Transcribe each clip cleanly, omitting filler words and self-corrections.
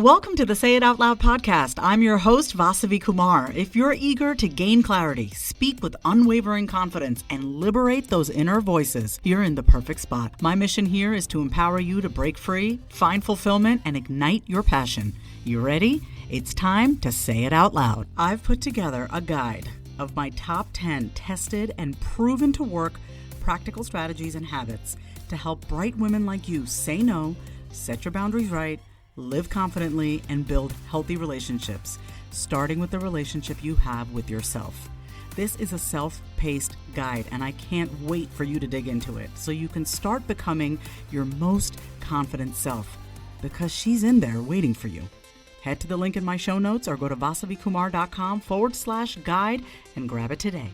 Welcome to the Say It Out Loud podcast. I'm your host, Vasavi Kumar. If you're eager to gain clarity, speak with unwavering confidence, and liberate those inner voices, you're in the perfect spot. My mission here is to empower you to break free, find fulfillment, and ignite your passion. You ready? It's time to say it out loud. I've put together a guide of my top 10 tested and proven to work practical strategies and habits to help bright women like you say no, set your boundaries right, live confidently, and build healthy relationships, starting with the relationship you have with yourself. This is a self-paced guide, and I can't wait for you to dig into it so you can start becoming your most confident self, because she's in there waiting for you. Head to the link in my show notes or go to vasavikumar.com/guide and grab it today.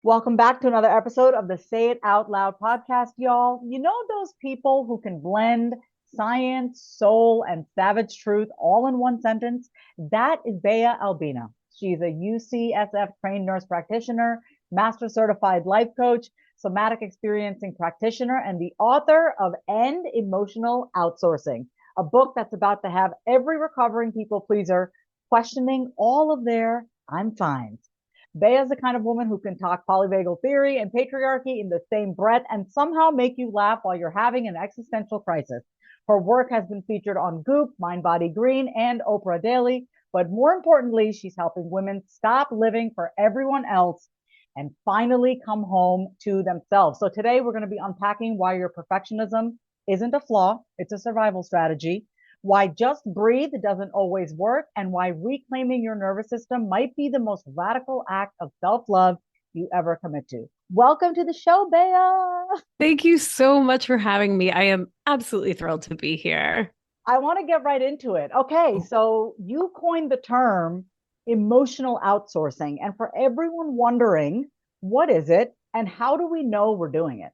Welcome back to another episode of the Say It Out Loud podcast, y'all. You know those people who can blend science, soul, and savage truth all in one sentence? That is Béa Albina. She's a UCSF-trained nurse practitioner, master certified life coach, somatic experiencing practitioner, and the author of End Emotional Outsourcing, a book that's about to have every recovering people pleaser questioning all of their I'm fines. Béa is the kind of woman who can talk polyvagal theory and patriarchy in the same breath and somehow make you laugh while you're having an existential crisis. Her work has been featured on Goop, Mind Body Green, and Oprah Daily. But more importantly, she's helping women stop living for everyone else and finally come home to themselves. So today we're going to be unpacking why your perfectionism isn't a flaw, it's a survival strategy. Why just breathe doesn't always work, and why reclaiming your nervous system might be the most radical act of self-love you ever commit to. Welcome to the show, Béa. Thank you so much for having me. I am absolutely thrilled to be here. I want to get right into it. Okay, so you coined the term emotional outsourcing, and for everyone wondering, what is it and how do we know we're doing it?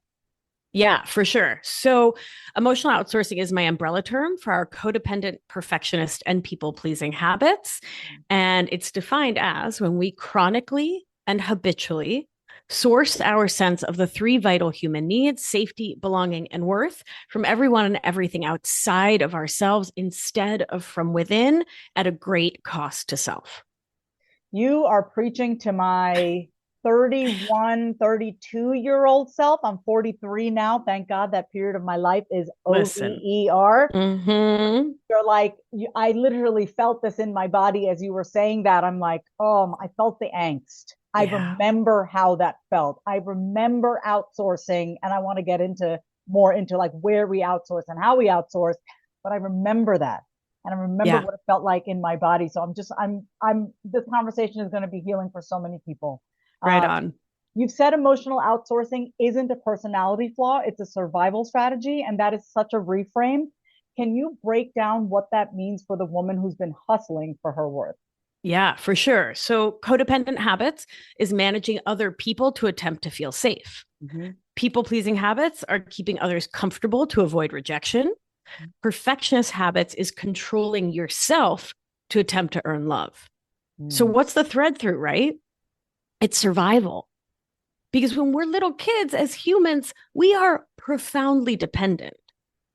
Yeah, for sure. So emotional outsourcing is my umbrella term for our codependent, perfectionist, and people-pleasing habits. And it's defined as when we chronically and habitually source our sense of the three vital human needs, safety, belonging, and worth, from everyone and everything outside of ourselves instead of from within at a great cost to self. You are preaching to my 31, 32-year-old self. I'm 43 now. Thank God that period of my life is OVER. Mm-hmm. You're like, I literally felt this in my body as you were saying that. I'm like, oh, I felt the angst. I remember how that felt. I remember outsourcing, and I want to get more into like where we outsource and how we outsource. But I remember that. And I remember what it felt like in my body. So this conversation is going to be healing for so many people. Right on. You've said emotional outsourcing isn't a personality flaw. It's a survival strategy. And that is such a reframe. Can you break down what that means for the woman who's been hustling for her worth? Yeah, for sure. So codependent habits is managing other people to attempt to feel safe. Mm-hmm. People-pleasing habits are keeping others comfortable to avoid rejection. Mm-hmm. Perfectionist habits is controlling yourself to attempt to earn love. Mm. So what's the thread through, right? It's survival. Because when we're little kids, as humans, we are profoundly dependent,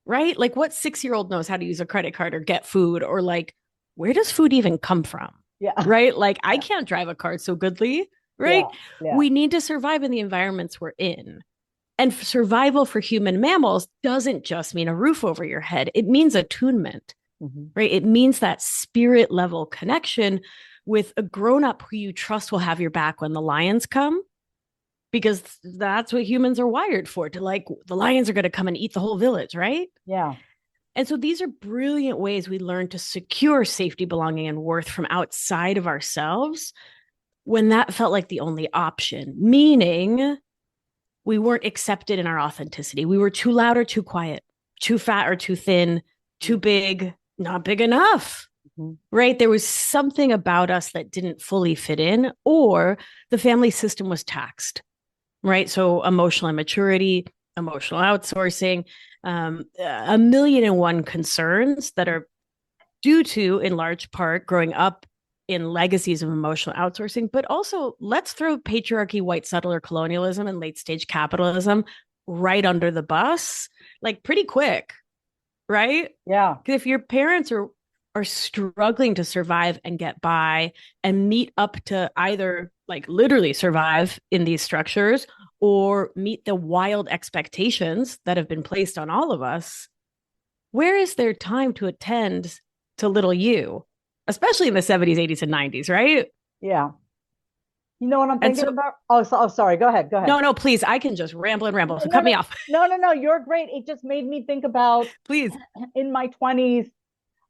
right? Like what 6-year-old knows how to use a credit card or get food, or like, where does food even come from? Yeah. Right? Like I can't drive a car so goodly, right? Yeah. We need to survive in the environments we're in. And survival for human mammals doesn't just mean a roof over your head. It means attunement, right? It means that spirit level connection with a grown-up who you trust will have your back when the lions come, because that's what humans are wired for, to like, the lions are going to come and eat the whole village, right? Yeah. And so these are brilliant ways we learn to secure safety, belonging, and worth from outside of ourselves when that felt like the only option, meaning we weren't accepted in our authenticity. We were too loud or too quiet, too fat or too thin, too big, not big enough. Right? There was something about us that didn't fully fit in, or the family system was taxed, right? So emotional immaturity, emotional outsourcing, 1,000,001 concerns that are due to, in large part, growing up in legacies of emotional outsourcing, but also let's throw patriarchy, white settler colonialism, and late stage capitalism right under the bus, like pretty quick, right? Yeah. Because if your parents are struggling to survive and get by and meet up to either like literally survive in these structures or meet the wild expectations that have been placed on all of us, where is there time to attend to little you, especially in the 70s, 80s, and 90s, right? Yeah. You know what I'm And thinking so, about? Oh, sorry. Go ahead. Go ahead. no, please, I can just ramble and ramble. So No, cut me no, off, no. You're great. It just made me think about please. in my 20s,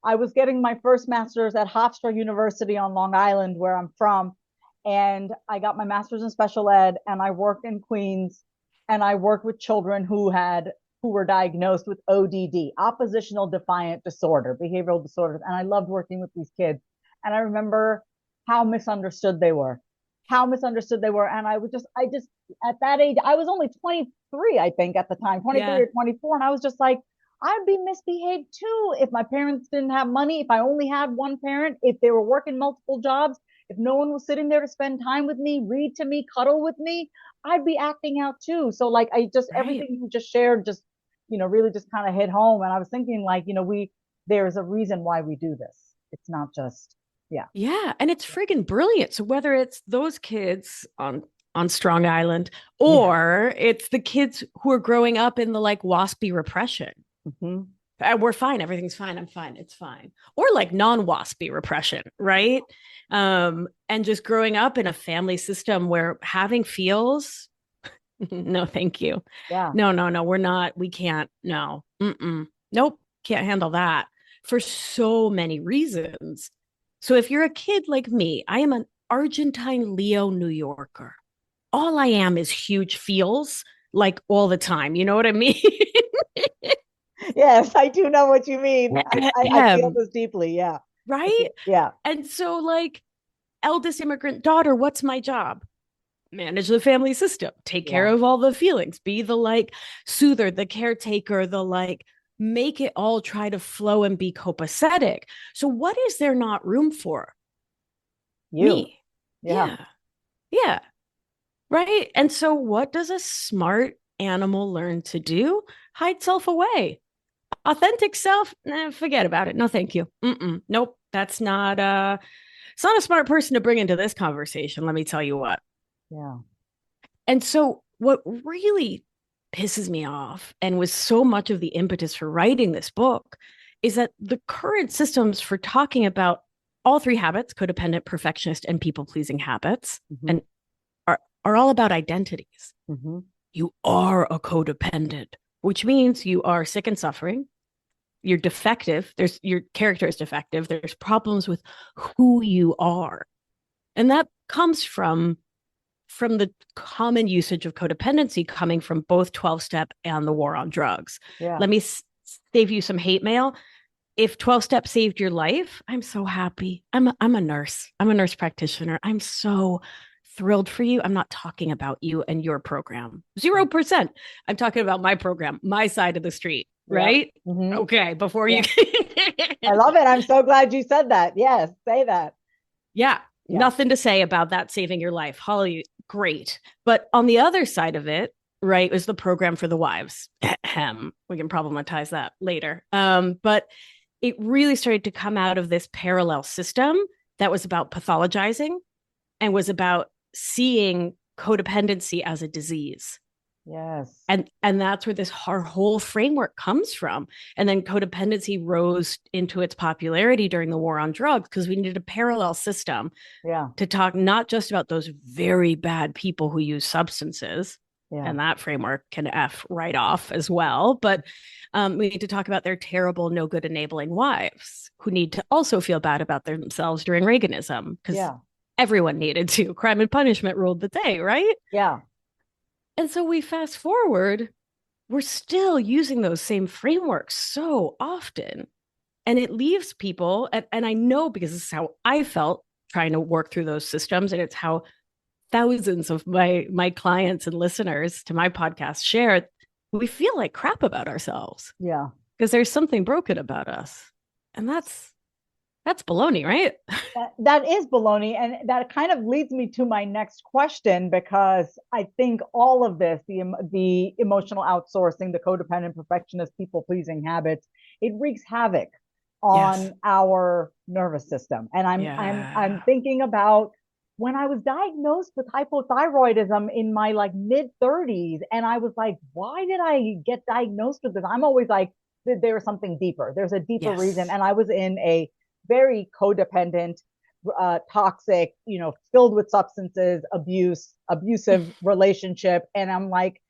I was getting my first master's at Hofstra University on Long Island, where I'm from. And I got my master's in special ed, and I worked in Queens, and I worked with children who were diagnosed with ODD, oppositional defiant disorder, behavioral disorders. And I loved working with these kids. And I remember how misunderstood they were, And I just, at that age, I was only 23, I think, at the time, 23 Yeah. or 24. And I was just like, I'd be misbehaved too if my parents didn't have money, if I only had one parent, if they were working multiple jobs, if no one was sitting there to spend time with me, read to me, cuddle with me, I'd be acting out too. So like Right. everything you just shared just, really just kind of hit home. And I was thinking like, there's a reason why we do this. It's not just, yeah. Yeah, and it's friggin' brilliant. So whether it's those kids on Strong Island or it's the kids who are growing up in the like waspy repression. Mm-hmm. We're fine. Everything's fine. I'm fine. It's fine. Or like non-waspy repression, right? And just growing up in a family system where having feels, no, thank you. Yeah. No, we're not. We can't. No. Nope. Can't handle that for so many reasons. So if you're a kid like me, I am an Argentine Leo New Yorker. All I am is huge feels like all the time. You know what I mean? Yes, I do know what you mean. I feel this deeply. Yeah. Right? Yeah. And so, like, eldest immigrant daughter, what's my job? Manage the family system, take care of all the feelings, be the like soother, the caretaker, the like make it all try to flow and be copacetic. So, what is there not room for? Me. Yeah. Yeah. Right. And so, what does a smart animal learn to do? Hide self away. Authentic self, forget about it. No, thank you. Nope. That's not it's not a smart person to bring into this conversation. Let me tell you what. Yeah. And so what really pisses me off and was so much of the impetus for writing this book is that the current systems for talking about all three habits, codependent, perfectionist, and people-pleasing habits, and are all about identities. You are a codependent, which means you are sick and suffering. You're defective. Your character is defective. There's problems with who you are. And that comes from the common usage of codependency coming from both 12-step and the war on drugs. Yeah. Let me save you some hate mail. If 12-step saved your life, I'm so happy. I'm a nurse. I'm a nurse practitioner. I'm so thrilled for you. I'm not talking about you and your program. 0%. I'm talking about my program, my side of the street. Right? Okay. Before you. I love it. I'm so glad you said that. Yes. Say that. Yeah. Nothing to say about that saving your life. Holly, great. But on the other side of it, right, is the program for the wives. We can problematize that later. But it really started to come out of this parallel system that was about pathologizing and was about seeing codependency as a disease. Yes. And that's where our whole framework comes from. And then codependency rose into its popularity during the war on drugs because we needed a parallel system to talk not just about those very bad people who use substances. And that framework can F right off as well. But we need to talk about their terrible, no good enabling wives who need to also feel bad about themselves during Reaganism because everyone needed to. Crime and punishment ruled the day, right? Yeah. And so we fast forward, we're still using those same frameworks so often. And it leaves people, and I know because this is how I felt trying to work through those systems, and it's how thousands of my clients and listeners to my podcast share, we feel like crap about ourselves. Yeah. Because there's something broken about us. And that's That's baloney, right? That is baloney. And that kind of leads me to my next question, because I think all of this, the emotional outsourcing, the codependent, perfectionist, people pleasing habits, it wreaks havoc on our nervous system. And I'm thinking about when I was diagnosed with hypothyroidism in my like mid 30s, and I was like, why did I get diagnosed with this? I'm always like, there's something deeper. There's a deeper reason. And I was in a very codependent, toxic, filled with substances, abusive relationship. And I'm like,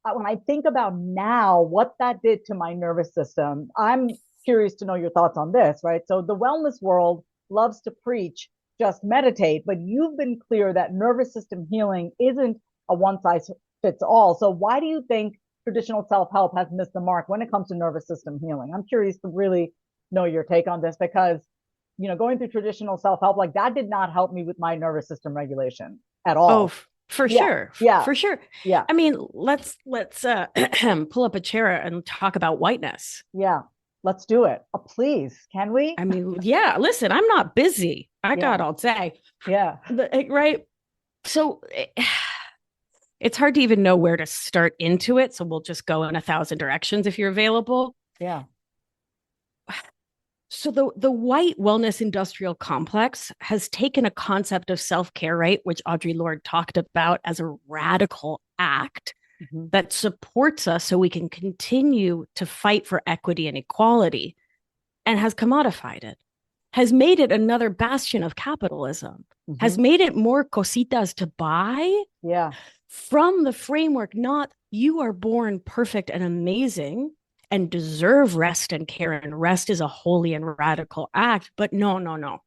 when I think about now what that did to my nervous system, I'm curious to know your thoughts on this, right? So the wellness world loves to preach just meditate, but you've been clear that nervous system healing isn't a one size fits all. So why do you think traditional self-help has missed the mark when it comes to nervous system healing? I'm curious to really know your take on this, because going through traditional self-help, like that did not help me with my nervous system regulation at all. Oh, for sure. Yeah. For sure. Yeah. I mean, let's pull up a chair and talk about whiteness. Yeah. Let's do it. Please. Can we? I mean, yeah, listen, I'm not busy. I got all day. Yeah. Right. So it's hard to even know where to start into it. So we'll just go in 1,000 directions if you're available. Yeah. So the white wellness industrial complex has taken a concept of self-care, right, which Audre Lorde talked about as a radical act that supports us so we can continue to fight for equity and equality, and has commodified it, has made it another bastion of capitalism, has made it more cositas to buy. Yeah. From the framework, not you are born perfect and amazing and deserve rest and care, and rest is a holy and radical act. But no.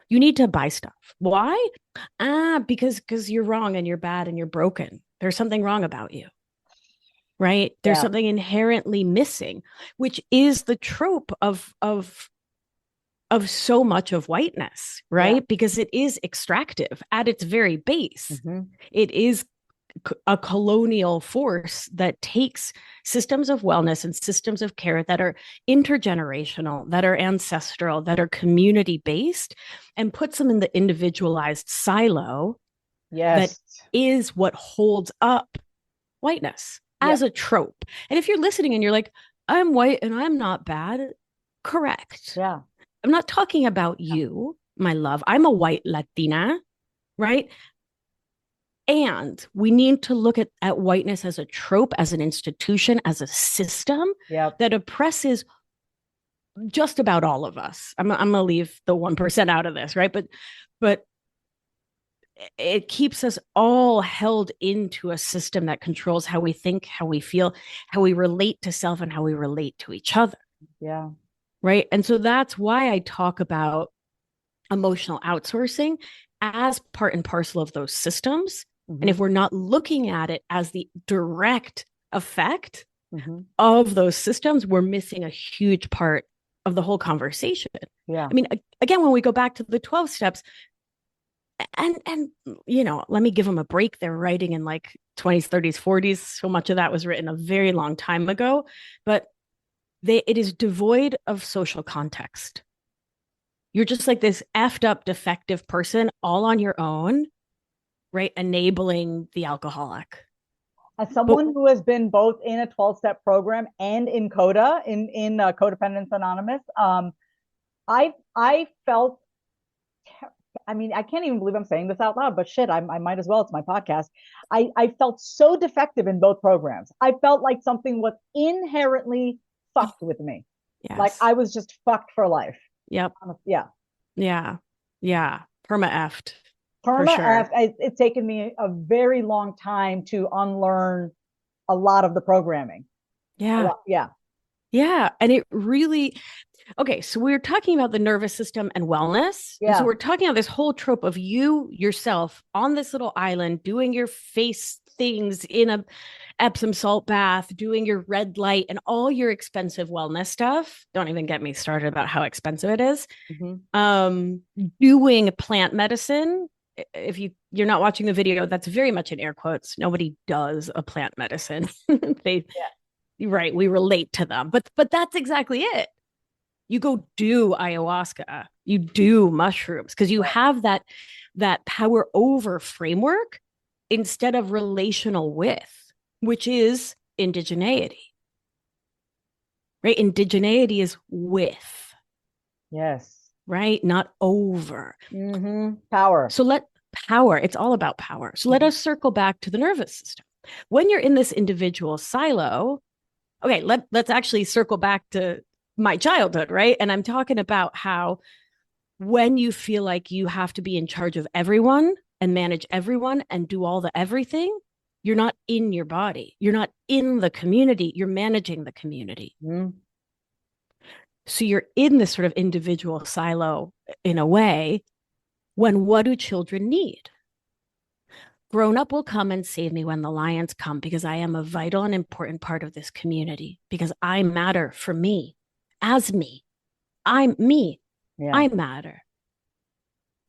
You need to buy stuff. Why? Because you're wrong and you're bad and you're broken. There's something wrong about you, right? There's something inherently missing, which is the trope of so much of whiteness, right? Because it is extractive at its very base. It is a colonial force that takes systems of wellness and systems of care that are intergenerational, that are ancestral, that are community based, and puts them in the individualized silo. That is what holds up whiteness as a trope. And if you're listening and you're like, I'm white and I'm not bad, correct. Yeah. I'm not talking about you, my love. I'm a white Latina, right? And we need to look at whiteness as a trope, as an institution, as a system that oppresses just about all of us. I'm going to leave the 1% out of this, right? But it keeps us all held into a system that controls how we think, how we feel, how we relate to self, and how we relate to each other. Yeah. Right. And so that's why I talk about emotional outsourcing as part and parcel of those systems. And if we're not looking at it as the direct effect of those systems, we're missing a huge part of the whole conversation. Yeah. I mean, again, when we go back to the 12 steps, and let me give them a break. They're writing in like 20s, 30s, 40s. So much of that was written a very long time ago, but it is devoid of social context. You're just like this effed up, defective person all on your own, right? Enabling the alcoholic. As someone who has been both in a 12-step program and in CODA, in Codependence Anonymous, I felt, I mean, I can't even believe I'm saying this out loud, but shit, I might as well. It's my podcast. I felt so defective in both programs. I felt like something was inherently fucked with me. Yes. Like I was just fucked for life. Yep. Yeah. Perma-effed. It's taken me a very long time to unlearn a lot of the programming. Yeah. And it really, okay, so we're talking about the nervous system and wellness. Yeah. And so we're talking about this whole trope of you yourself on this little island doing your face things in a Epsom salt bath, doing your red light and all your expensive wellness stuff. Don't even get me started about how expensive it is. Doing plant medicine. If you're not watching the video, that's very much in air quotes. Nobody does a plant medicine. Right. We relate to them, but that's exactly it. You go do ayahuasca, you do mushrooms, because you have that power over framework instead of relational with, which is indigeneity. Right? Indigeneity is with. Yes. Right? Not over. Power. So power, it's all about power. So let us circle back to the nervous system. When you're in this individual silo, okay, let's actually circle back to my childhood, right? And I'm talking about how when you feel like you have to be in charge of everyone and manage everyone and do all the everything, you're not in your body. You're not in the community. You're managing the community. So you're in this sort of individual silo in a way. When what do children need? Grown up will come and save me when the lions come, because I am a vital and important part of this community, because I matter for me as me. I'm me. Yeah. I matter.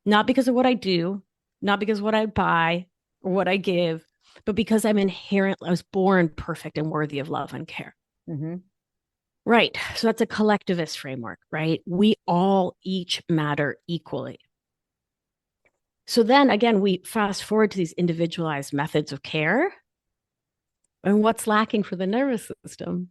Not because of what I do, not because of what I buy or what I give, but because I was born perfect and worthy of love and care. Right. So that's a collectivist framework, right? We all each matter equally. So then again, we fast forward to these individualized methods of care. And what's lacking for the nervous system?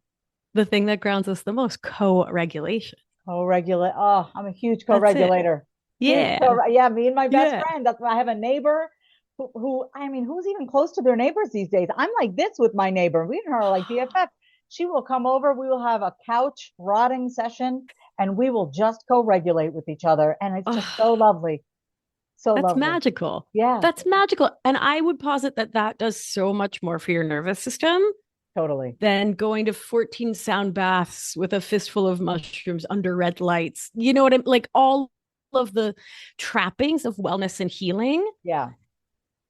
The thing that grounds us the most, co-regulation. Co-regulate. Oh, I'm a huge co-regulator. Yeah. Yeah, me and my best friend. That's why I have a neighbor who, I mean, who's even close to their neighbors these days? I'm like this with my neighbor. We and her are like BFF. She will come over. We will have a couch rotting session, and we will just co-regulate with each other. And it's just so lovely. So that's lovely. Magical. Yeah. That's magical. And I would posit that does so much more for your nervous system. Totally. Than going to 14 sound baths with a fistful of mushrooms under red lights. You know what I'm like, all of the trappings of wellness and healing. Yeah.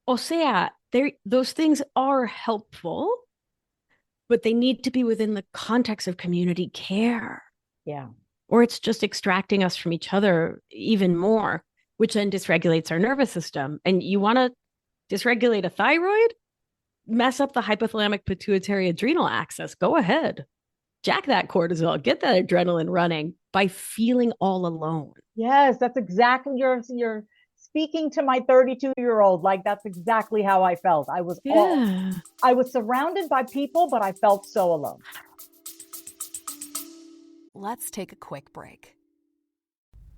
O sea, those things are helpful, but they need to be within the context of community care. Yeah. Or it's just extracting us from each other even more, which then dysregulates our nervous system. And you want to dysregulate a thyroid? Mess up the hypothalamic pituitary adrenal axis. Go ahead. Jack that cortisol. Get that adrenaline running by feeling all alone. Yes, that's exactly you're speaking to my 32-year-old. Like that's exactly how I felt. I was surrounded by people, but I felt so alone. Let's take a quick break.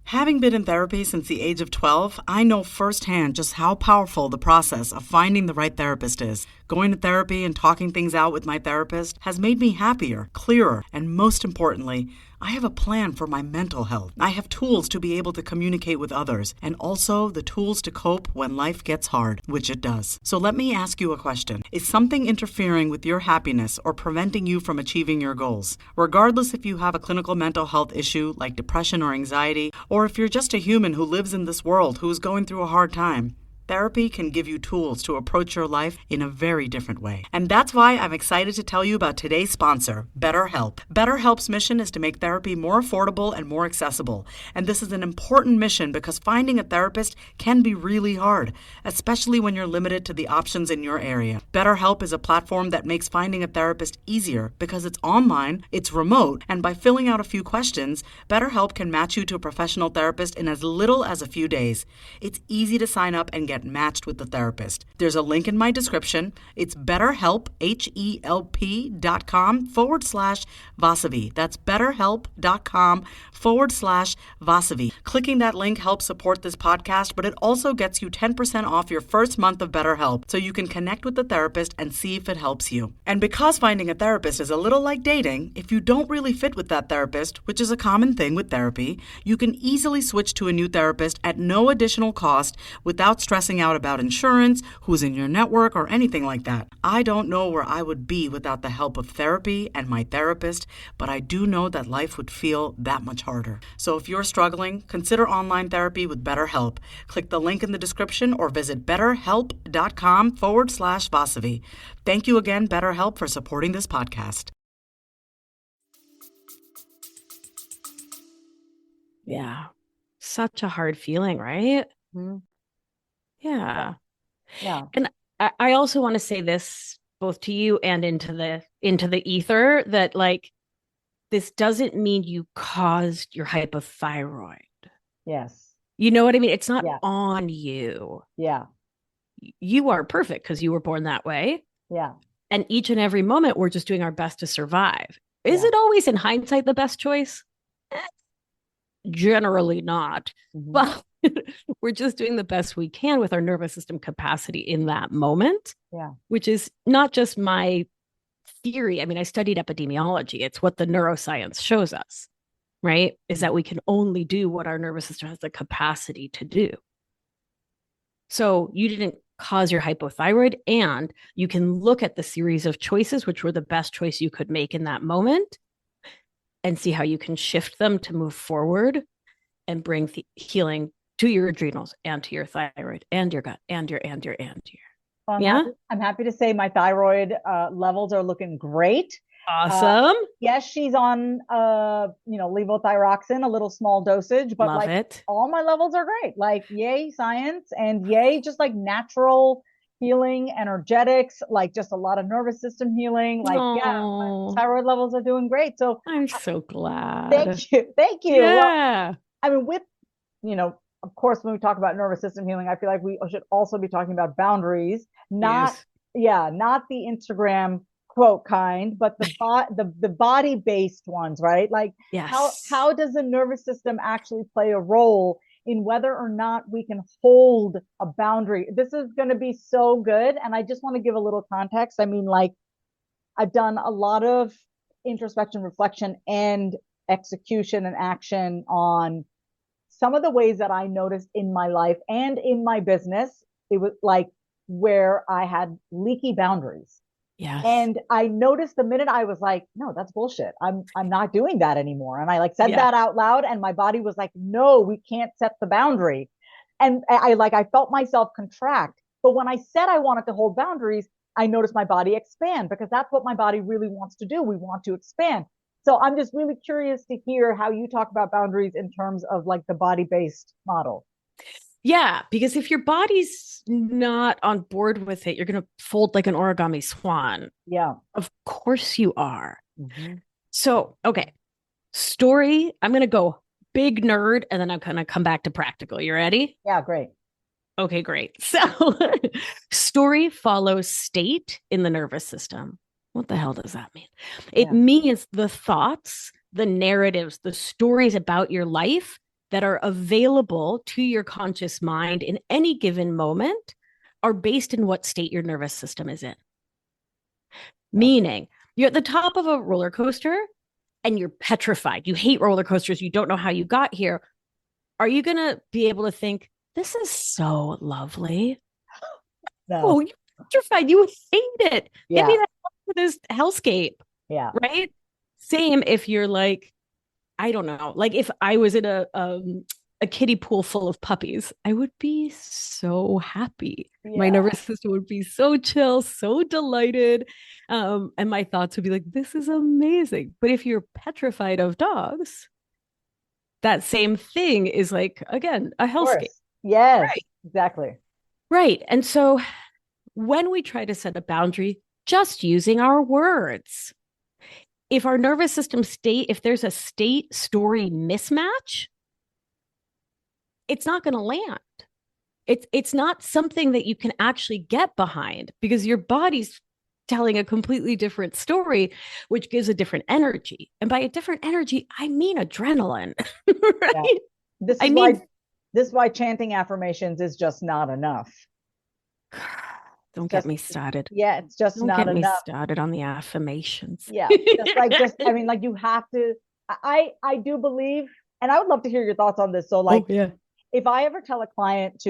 Having been in therapy since the age of 12, I know firsthand just how powerful the process of finding the right therapist is. Going to therapy and talking things out with my therapist has made me happier, clearer, and most importantly, I have a plan for my mental health. I have tools to be able to communicate with others, and also the tools to cope when life gets hard, which it does. So let me ask you a question. Is something interfering with your happiness or preventing you from achieving your goals? Regardless if you have a clinical mental health issue like depression or anxiety, or if you're just a human who lives in this world who is going through a hard time, therapy can give you tools to approach your life in a very different way. And that's why I'm excited to tell you about today's sponsor, BetterHelp. BetterHelp's mission is to make therapy more affordable and more accessible. And this is an important mission because finding a therapist can be really hard, especially when you're limited to the options in your area. BetterHelp is a platform that makes finding a therapist easier because it's online, it's remote, and by filling out a few questions, BetterHelp can match you to a professional therapist in as little as a few days. It's easy to sign up and get matched with the therapist. There's a link in my description. It's BetterHelp, HELP.com/Vasavi. That's BetterHelp.com/Vasavi. Clicking that link helps support this podcast, but it also gets you 10% off your first month of BetterHelp, so you can connect with the therapist and see if it helps you. And because finding a therapist is a little like dating, if you don't really fit with that therapist, which is a common thing with therapy, you can easily switch to a new therapist at no additional cost without stressing out about insurance, who's in your network, or anything like that. I don't know where I would be without the help of therapy and my therapist, but I do know that life would feel that much harder. So if you're struggling, consider online therapy with BetterHelp. Click the link in the description or visit betterhelp.com/Vasavi. Thank you again, BetterHelp, for supporting this podcast. Yeah. Such a hard feeling, right? Mm-hmm. Yeah. And I also want to say this both to you and into the ether that like this doesn't mean you caused your hypothyroid. Yes. You know what I mean? It's not Yeah. on you. Yeah. You are perfect because you were born that way. Yeah. And each and every moment, we're just doing our best to survive. Is Yeah. it always in hindsight the best choice? Generally not. Mhm. But we're just doing the best we can with our nervous system capacity in that moment. Yeah. Which is not just my theory. I mean, I studied epidemiology. It's what the neuroscience shows us, right? Is that we can only do what our nervous system has the capacity to do. So you didn't cause your hypothyroid, and you can look at the series of choices, which were the best choice you could make in that moment, and see how you can shift them to move forward and bring healing to your adrenals and to your thyroid and your gut and your. Well, I'm happy to say my thyroid levels are looking great. Awesome. Yes, she's on levothyroxine, a little small dosage, but Love it. all my levels are great. Like, yay science, and yay just like natural healing, energetics, like just a lot of nervous system healing. Like, yeah, my thyroid levels are doing great. So I'm so glad. Thank you. Yeah. Well, I mean, with of course, when we talk about nervous system healing, I feel like we should also be talking about boundaries, not the Instagram quote kind, but the body based ones, right? Like, yes. how does the nervous system actually play a role in whether or not we can hold a boundary? This is going to be so good, and I just want to give a little context. I mean, like, I've done a lot of introspection, reflection, and execution and action on some of the ways that I noticed in my life and in my business. It was like where I had leaky boundaries. Yes. And I noticed the minute I was like, no, that's bullshit. I'm not doing that anymore. And I said that out loud, and my body was like, no, we can't set the boundary. And I felt myself contract. But when I said I wanted to hold boundaries, I noticed my body expand, because that's what my body really wants to do. We want to expand. So I'm just really curious to hear how you talk about boundaries in terms of like the body-based model. Yeah, because if your body's not on board with it, you're going to fold like an origami swan. Yeah. Of course you are. Mm-hmm. So, okay. Story, I'm going to go big nerd, and then I'm going to come back to practical. You ready? Yeah, great. Okay, great. So story follows state in the nervous system. What the hell does that mean? It means the thoughts, the narratives, the stories about your life that are available to your conscious mind in any given moment are based in what state your nervous system is in. Meaning, you're at the top of a roller coaster and you're petrified. You hate roller coasters. You don't know how you got here. Are you going to be able to think, this is so lovely? No. Oh, you're petrified. You hate it. Yeah. Maybe that's this hellscape. Yeah. Right? Same if you're like, I don't know, like if I was in a kiddie pool full of puppies, I would be so happy. Yeah. My nervous system would be so chill, so delighted. And my thoughts would be like, this is amazing. But if you're petrified of dogs, that same thing is like, again, a hellscape. Yes, right. Exactly. Right. And so when we try to set a boundary, just using our words, if our nervous system if there's a state story mismatch, it's not going to land. It's not something that you can actually get behind, because your body's telling a completely different story, which gives a different energy. And by a different energy, I mean adrenaline, right? Yeah. This is why chanting affirmations is just not enough. Don't get me started. Yeah, it's just not enough. Don't get me started on the affirmations. Yeah, I mean, like, you have to. I do believe, and I would love to hear your thoughts on this. So, like, if I ever tell a client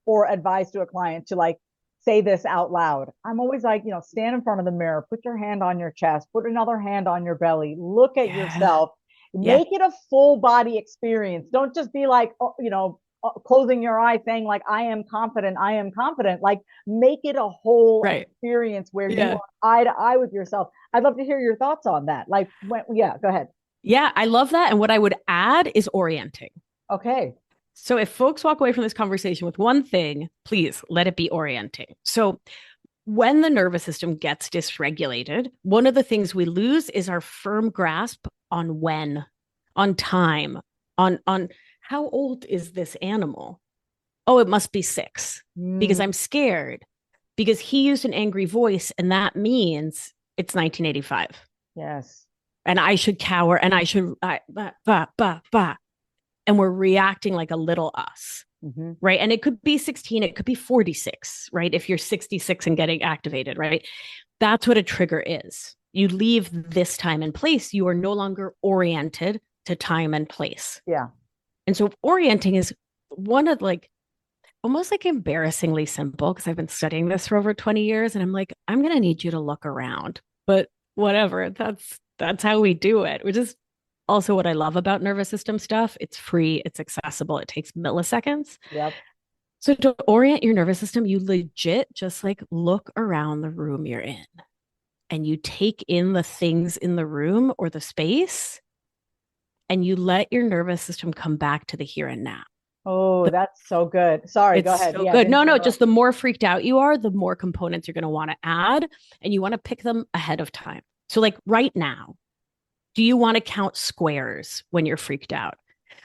or advise to a client to like say this out loud, I'm always like, stand in front of the mirror, put your hand on your chest, put another hand on your belly, look at yourself, make it a full body experience. Don't just be like, closing your eyes saying like, I am confident. Like, make it a whole experience where you are eye to eye with yourself. I'd love to hear your thoughts on that. Like, go ahead. Yeah, I love that. And what I would add is orienting. Okay. So if folks walk away from this conversation with one thing, please let it be orienting. So when the nervous system gets dysregulated, one of the things we lose is our firm grasp on when, on time, on how old is this animal? Oh, it must be 6 because I'm scared, because he used an angry voice, and that means it's 1985. Yes. And I should cower, and I should, and we're reacting like a little us. Right. And it could be 16, it could be 46, right? If you're 66 and getting activated, right? That's what a trigger is. You leave this time and place. You are no longer oriented to time and place. Yeah. And so orienting is one of like almost like embarrassingly simple, because I've been studying this for over 20 years. And I'm like, I'm going to need you to look around, but whatever. That's how we do it, which is also what I love about nervous system stuff. It's free, it's accessible, it takes milliseconds. Yep. So to orient your nervous system, you legit just like look around the room you're in, and you take in the things in the room or the space, and you let your nervous system come back to the here and now. Oh, that's so good. Sorry, go ahead. So Yeah, good. No, just the more freaked out you are, the more components you're going to want to add, and you want to pick them ahead of time. So like right now, do you want to count squares when you're freaked out?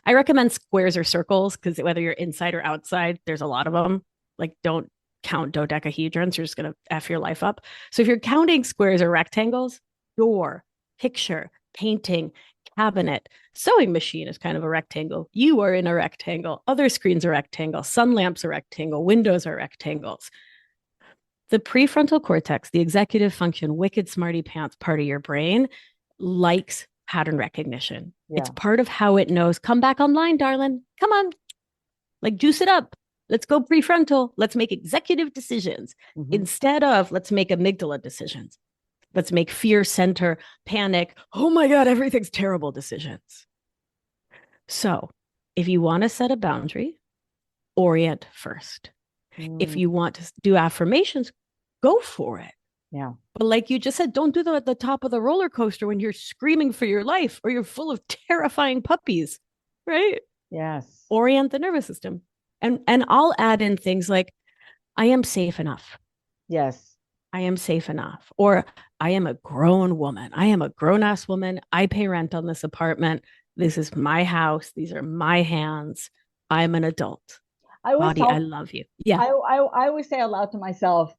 I recommend squares or circles, because whether you're inside or outside, there's a lot of them. Like, don't count dodecahedrons. You're just going to F your life up. So if you're counting squares or rectangles, door, picture, painting, cabinet, sewing machine is kind of a rectangle. You are in a rectangle. Other screens are rectangle. Sun lamps are rectangle. Windows are rectangles. The prefrontal cortex, the executive function, wicked smarty pants part of your brain, likes pattern recognition. Yeah. It's part of how it knows, come back online, darling. Come on. Like, juice it up. Let's go prefrontal. Let's make executive decisions instead of let's make amygdala decisions. Let's make fear center, panic. Oh my God, everything's terrible decisions. So if you want to set a boundary, orient first. If you want to do affirmations, go for it. Yeah. But like you just said, don't do them at the top of the roller coaster when you're screaming for your life or you're full of terrifying puppies, right? Yes. Orient the nervous system. And I'll add in things like, I am safe enough. Yes. I am safe enough. Or I am a grown woman. I am a grown-ass woman. I pay rent on this apartment. This is my house. These are my hands. I'm an adult. I love you. Yeah. I always say aloud to myself,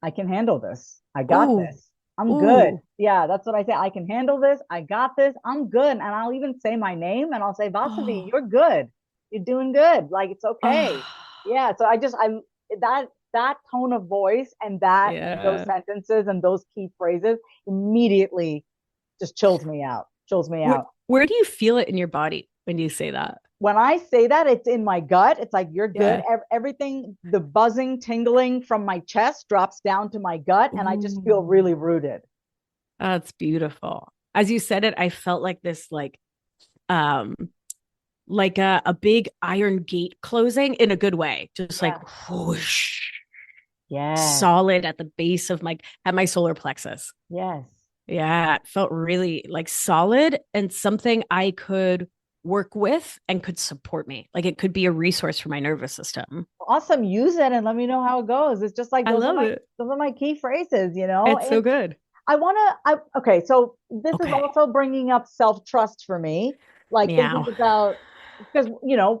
I can handle this. I got this. I'm good. Yeah, that's what I say. I can handle this. I got this. I'm good. And I'll even say my name, and I'll say, Vasavi, you're good. You're doing good. Like, it's okay. Yeah. So that tone of voice and those sentences and those key phrases immediately just chills me out. Where do you feel it in your body when you say that? When I say that, it's in my gut. It's like, you're good. Yeah. Everything, the buzzing, tingling from my chest drops down to my gut. And I just feel really rooted. That's beautiful. As you said it, I felt like this, like a big iron gate closing in a good way. Just like whoosh. Yeah. Solid at the base of at my solar plexus. Yes. Yeah. It felt really like solid and something I could work with and could support me. Like, it could be a resource for my nervous system. Awesome. Use it and let me know how it goes. It's just like, those are my key phrases, you know? It's so good. Okay. So this is also bringing up self-trust for me. Like, thinking about, because,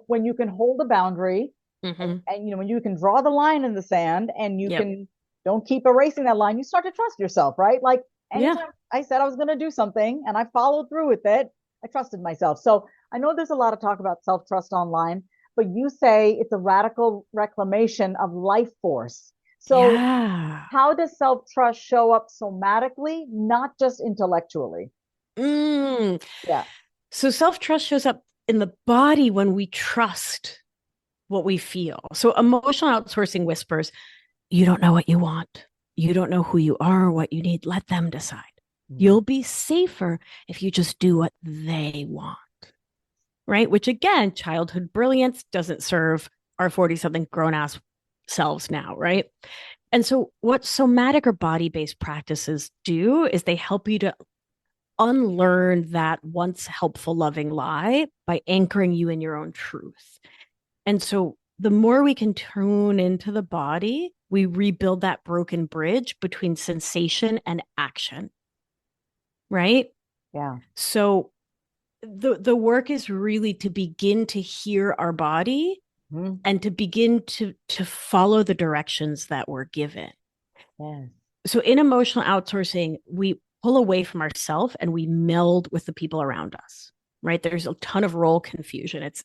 when you can hold a boundary and when you can draw the line in the sand and you don't keep erasing that line, you start to trust yourself, right? Like, anytime I said I was going to do something and I followed through with it, I trusted myself. So I know there's a lot of talk about self-trust online, but you say it's a radical reclamation of life force. So how does self-trust show up somatically, not just intellectually? Yeah. So self-trust shows up in the body when we trust what we feel. So emotional outsourcing whispers, you don't know what you want. You don't know who you are or what you need. Let them decide. You'll be safer if you just do what they want. Right? Which, again, childhood brilliance doesn't serve our 40-something grown-ass selves now, right? And so what somatic or body-based practices do is they help you to unlearn that once helpful, loving lie by anchoring you in your own truth. And so the more we can tune into the body, we rebuild that broken bridge between sensation and action. Right? Yeah. So the work is really to begin to hear our body and to begin to follow the directions that we're given. Yes. So in emotional outsourcing, we pull away from ourselves and we meld with the people around us. Right? There's a ton of role confusion. It's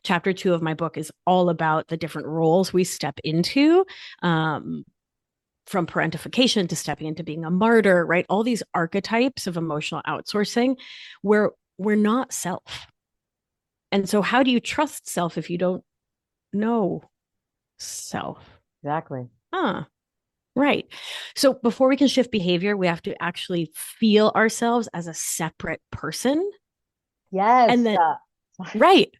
chapter 2 of my book is all about the different roles we step into, from parentification to stepping into being a martyr, right? All these archetypes of emotional outsourcing where we're not self. And so how do you trust self if you don't know self? Exactly. Right. So before we can shift behavior, we have to actually feel ourselves as a separate person. Yes. And then, right.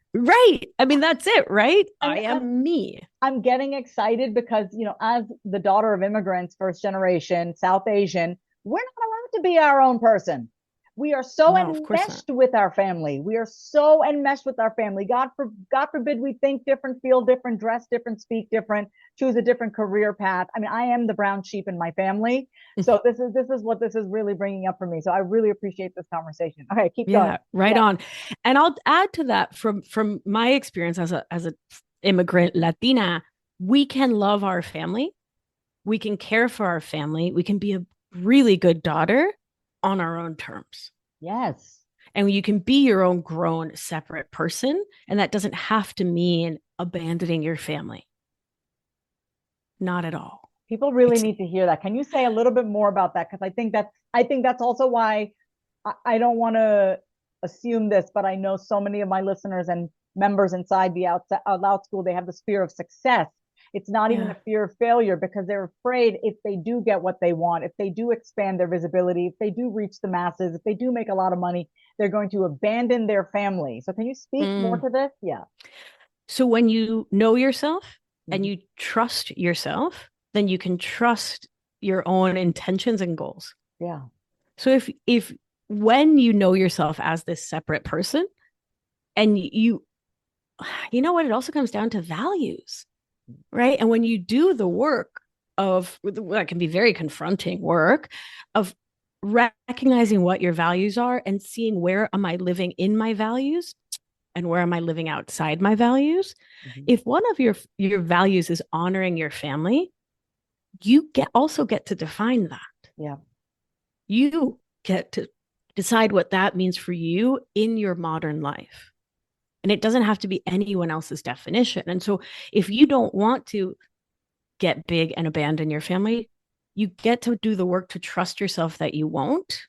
I mean, that's it, right? I am me. I'm getting excited because, as the daughter of immigrants, first generation, South Asian, we're not allowed to be our own person. We are so enmeshed with our family. We are so enmeshed with our family. God forbid we think different, feel different, dress different, speak different, choose a different career path. I mean, I am the brown sheep in my family. So this is what this is really bringing up for me. So I really appreciate this conversation. Okay, keep going. Right on. And I'll add to that from my experience as a immigrant Latina, we can love our family. We can care for our family. We can be a really good daughter on our own terms. Yes. And you can be your own grown separate person. And that doesn't have to mean abandoning your family. Not at all. People really need to hear that. Can you say a little bit more about that? Because I think that's also why I don't want to assume this, but I know so many of my listeners and members inside the Out Loud School, they have this fear of success. It's not even a fear of failure because they're afraid if they do get what they want, if they do expand their visibility, if they do reach the masses, if they do make a lot of money, they're going to abandon their family. So can you speak more to this? Yeah. So when you know yourself and you trust yourself, then you can trust your own intentions and goals. Yeah. So if when you know yourself as this separate person and you know what, it also comes down to values. Right. And when you do the work of that can be very confronting work of recognizing what your values are and seeing where am I living in my values and where am I living outside my values. If one of your values is honoring your family, you also get to define that. Yeah. You get to decide what that means for you in your modern life. And it doesn't have to be anyone else's definition. And so if you don't want to get big and abandon your family, you get to do the work to trust yourself that you won't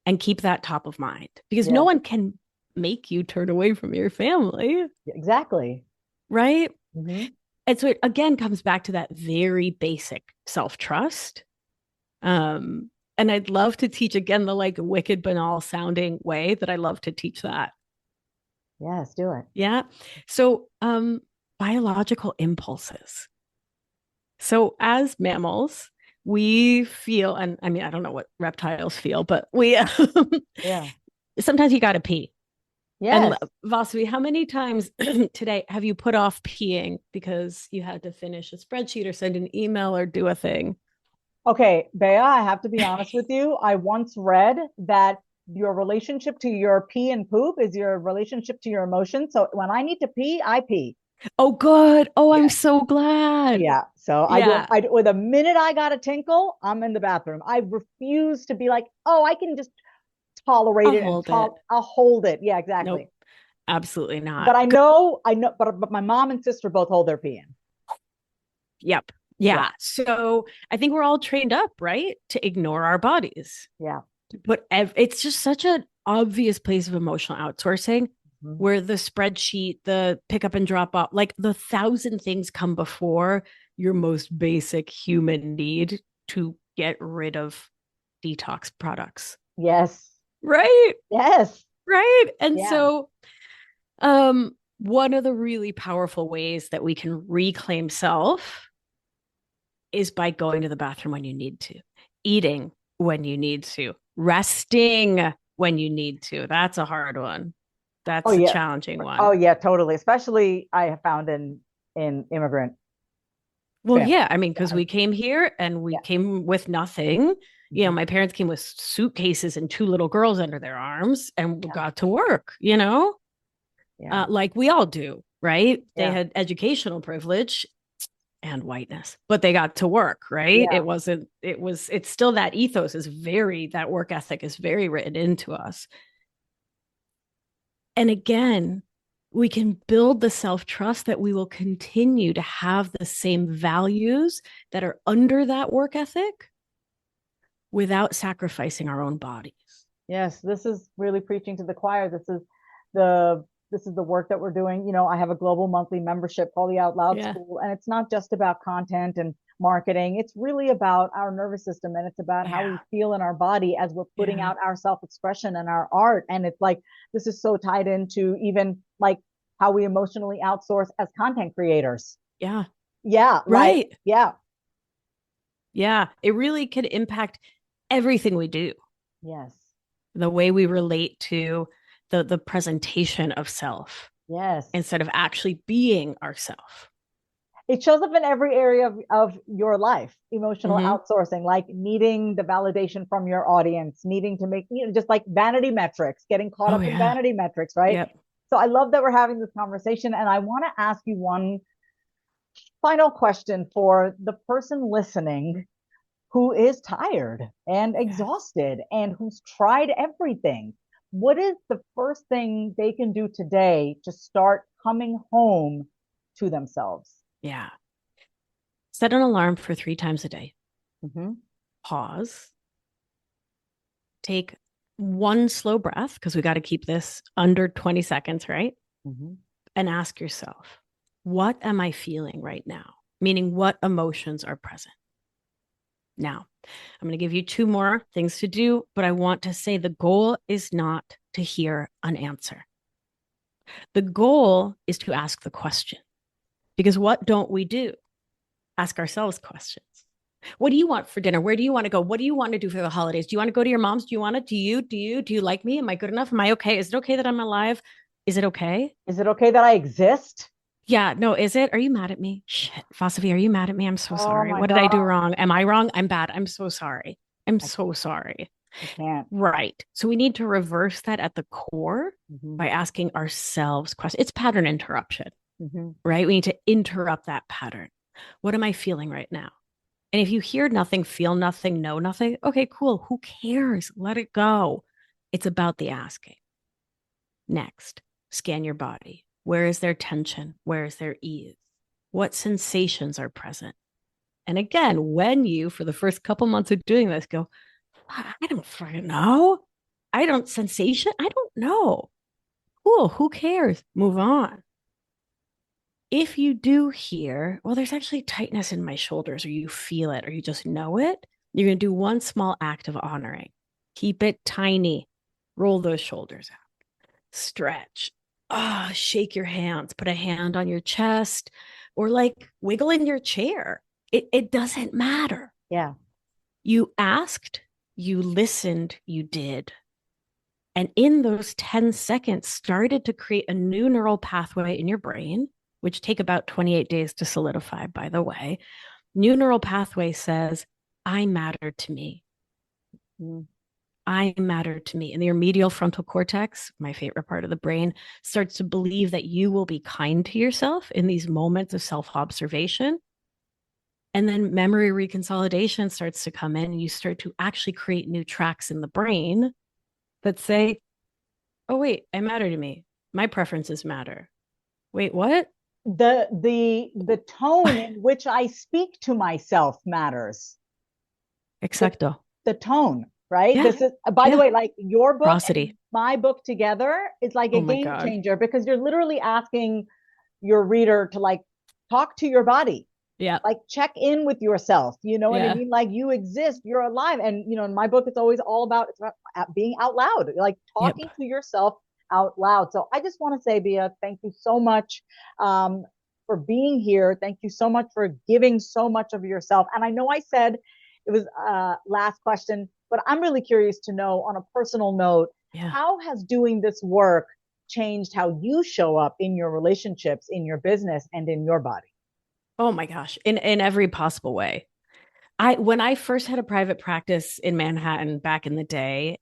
and keep that top of mind because no one can make you turn away from your family. Exactly. Right. And so it again comes back to that very basic self-trust. And I'd love to teach again the like wicked banal sounding way that I love to teach that. Yes, do it. Yeah. So biological impulses. So as mammals, we feel, and I mean, I don't know what reptiles feel, but we sometimes you got to pee. Yes. And Vasavi, how many times today have you put off peeing because you had to finish a spreadsheet or send an email or do a thing? Okay, Béa, I have to be honest with you. I once read that your relationship to your pee and poop is your relationship to your emotions. So when I need to pee, I pee. Oh, good. Oh, I'm so glad. Yeah. So I do with a minute I got a tinkle, I'm in the bathroom. I refuse to be like, oh, I can just tolerate it and I'll hold it. Yeah, exactly. Nope, absolutely not. But I know, but my mom and sister both hold their pee in. Yep. Yeah. So I think we're all trained up, right? To ignore our bodies. Yeah. But it's just such an obvious place of emotional outsourcing where the spreadsheet, the pick up and drop off, like the 1,000 things come before your most basic human need to get rid of detox products. Yes. Right. Yes. Right. And so one of the really powerful ways that we can reclaim self is by going to the bathroom when you need to, eating when you need to, resting when you need to. That's a hard one. That's a challenging one. Oh yeah, totally. Especially I have found in immigrant Well, family. yeah, I mean, because we came here and we came with nothing. You know, Mhm. my parents came with suitcases and two little girls under their arms and Yeah. got to work, you know, Yeah. like we all do, right? They Yeah. had educational privilege and whiteness, but they got to work, right? Yeah. It's still that ethos is that work ethic is very written into us. And again, we can build the self-trust that we will continue to have the same values that are under that work ethic without sacrificing our own bodies. Yes, this is really preaching to the choir. This is the work that we're doing. I have a global monthly membership called the Out Loud Yeah. School, and it's not just about content and marketing. It's really about our nervous system, and it's about how we feel in our body as we're putting out our self-expression and our art. And it's like this is so tied into even like how we emotionally outsource as content creators. Yeah. Yeah, right. Yeah. Yeah. It really can impact everything we do. Yes. The way we relate to the presentation of self. Yes. Instead of actually being ourself. It shows up in every area of your life. Emotional outsourcing, like needing the validation from your audience, needing to make, just like vanity metrics, getting caught up in vanity metrics, right? Yep. So I love that we're having this conversation. And I want to ask you one final question for the person listening who is tired and exhausted and who's tried everything. What is the first thing they can do today to start coming home to themselves? Yeah. Set an alarm for 3 times a day. Mm-hmm. Pause. Take one slow breath, because we got to keep this under 20 seconds, right? Mm-hmm. And ask yourself, what am I feeling right now? Meaning, what emotions are present? Now, I'm going to give you 2 more things to do, but I want to say the goal is not to hear an answer. The goal is to ask the question. Because what don't we do? Ask ourselves questions. What do you want for dinner? Where do you want to go? What do you want to do for the holidays? Do you want to go to your mom's? Do you want to? Do you like me? Am I good enough? Am I okay? Is it okay that I'm alive? Is it okay? Is it okay that I exist? Yeah, no, is it? Are you mad at me? Shit, Vasavi, are you mad at me? I'm so sorry. My What did I do God. wrong? Am I wrong? I'm bad. I'm so sorry. I'm so sorry. I can't. Right. So we need to reverse that at the core by asking ourselves questions. It's pattern interruption, right? We need to interrupt that pattern. What am I feeling right now? And if you hear nothing, feel nothing, know nothing, okay, cool. Who cares? Let it go. It's about the asking. Next, scan your body. Where is there tension? Where is there ease? What sensations are present? And again, when you, for the first couple months of doing this, go, I don't fucking know. I don't know. Cool. Who cares? Move on. If you do hear, well, there's actually tightness in my shoulders, or you feel it, or you just know it, you're going to do one small act of honoring. Keep it tiny. Roll those shoulders out. Stretch. Shake your hands. Put a hand on your chest, or like wiggle in your chair. It doesn't matter. Yeah. You asked, you listened, you did. And in those 10 seconds, started to create a new neural pathway in your brain, which take about 28 days to solidify, by the way. New neural pathway says, I matter to me. I matter to me. And your medial frontal cortex, my favorite part of the brain, starts to believe that you will be kind to yourself in these moments of self-observation. And then memory reconsolidation starts to come in, and you start to actually create new tracks in the brain that say, oh, wait, I matter to me. My preferences matter. Wait, what? The tone in which I speak to myself matters. Exacto. The tone, right? Yeah. This is, by the way, like your book and my book together is like a game changer, because you're literally asking your reader to like talk to your body. Yeah. Like check in with yourself. You know what I mean? Like you exist, you're alive. And in my book, it's about being out loud, like talking to yourself out loud. So I just want to say, Béa, thank you so much for being here. Thank you so much for giving so much of yourself. And I know I said it was last question, but I'm really curious to know, on a personal note, how has doing this work changed how you show up in your relationships, in your business, and in your body? Oh my gosh, in every possible way. When I first had a private practice in Manhattan back in the day,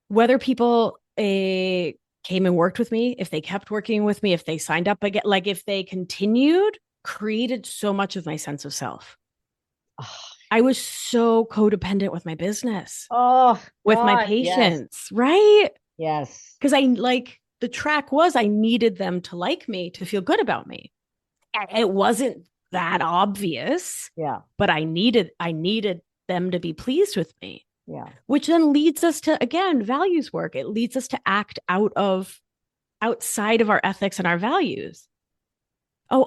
whether people came and worked with me, if they kept working with me, if they signed up again, like if they continued, created so much of my sense of self. I was so codependent with my business, Oh, with my God, yes. patients, right? Yes. Because the track was I needed them to like me, to feel good about me. It wasn't that obvious. Yeah. But I needed them to be pleased with me. Yeah. Which then leads us to, again, values work. It leads us to act outside of our ethics and our values. Oh,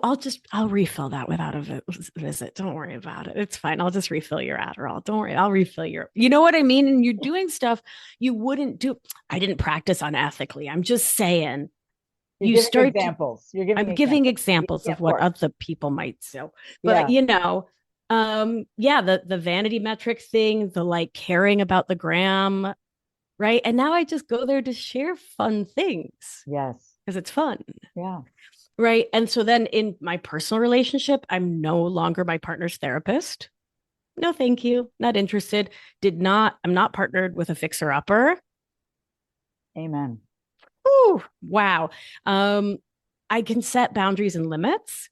I'll refill that without a visit. Don't worry about it. It's fine. I'll just refill your Adderall. Don't worry. I'll refill you know what I mean? And you're doing stuff you wouldn't do. I didn't practice unethically. I'm just saying. You're giving examples. I'm giving examples of what other people might do. But the vanity metric thing, the like caring about the gram, right? And now I just go there to share fun things. Yes. Because it's fun. Yeah. Right. And so then in my personal relationship, I'm no longer my partner's therapist. No, thank you. Not interested. I'm not partnered with a fixer-upper. Amen. Ooh, wow. I can set boundaries and limits.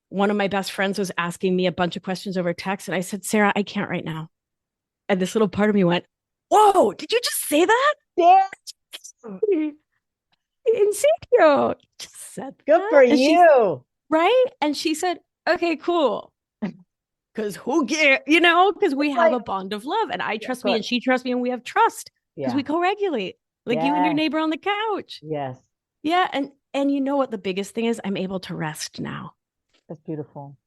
One of my best friends was asking me a bunch of questions over text, and I said, Sarah, I can't right now. And this little part of me went, whoa, did you just say that? Yeah. In serio. Just said good for you. Right? And she said, okay, cool. Because who cares? Because we have a bond of love, and I trust me and she trusts me, and we have trust because we co-regulate. Like you and your neighbor on the couch. Yes. Yeah. And you know what the biggest thing is? I'm able to rest now. That's beautiful.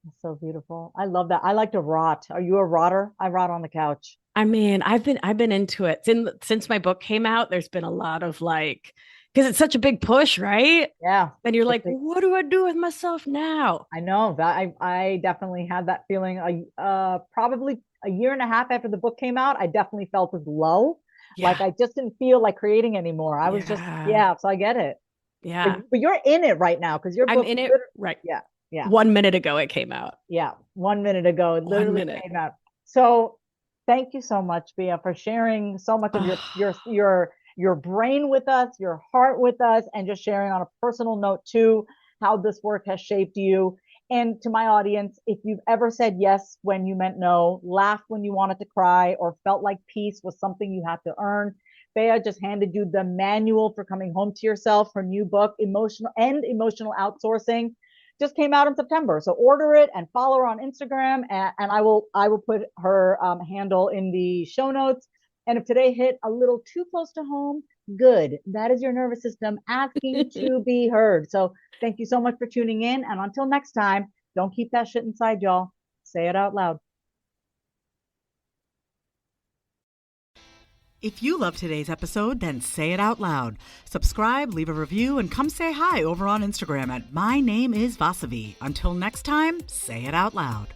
That's so beautiful. I love that. I like to rot. Are you a rotter? I rot on the couch. I mean, I've been into it since my book came out. There's been a lot of because it's such a big push, right? Yeah. And you're like, what do I do with myself now? I know that I definitely had that feeling. Probably a year and a half after the book came out, I definitely felt as low. Yeah. Like I just didn't feel like creating anymore. I was just, so I get it. Yeah. But you're in it right now because I'm in it. Right. Yeah. Yeah. 1 minute ago it came out. Yeah. 1 minute ago. It literally came out. So thank you so much, Béa, for sharing so much of your brain with us, your heart with us, and just sharing on a personal note too, how this work has shaped you. And to my audience, if you've ever said yes when you meant no, laughed when you wanted to cry, or felt like peace was something you had to earn, Béa just handed you the manual for coming home to yourself. Her new book, End Emotional Outsourcing, just came out in September. So order it and follow her on Instagram. And I will put her handle in the show notes. And if today hit a little too close to home, good. That is your nervous system asking to be heard. So thank you so much for tuning in. And until next time, don't keep that shit inside, y'all. Say it out loud. If you love today's episode, then say it out loud. Subscribe, leave a review, and come say hi over on Instagram at My Name is Vasavi. Until next time, say it out loud.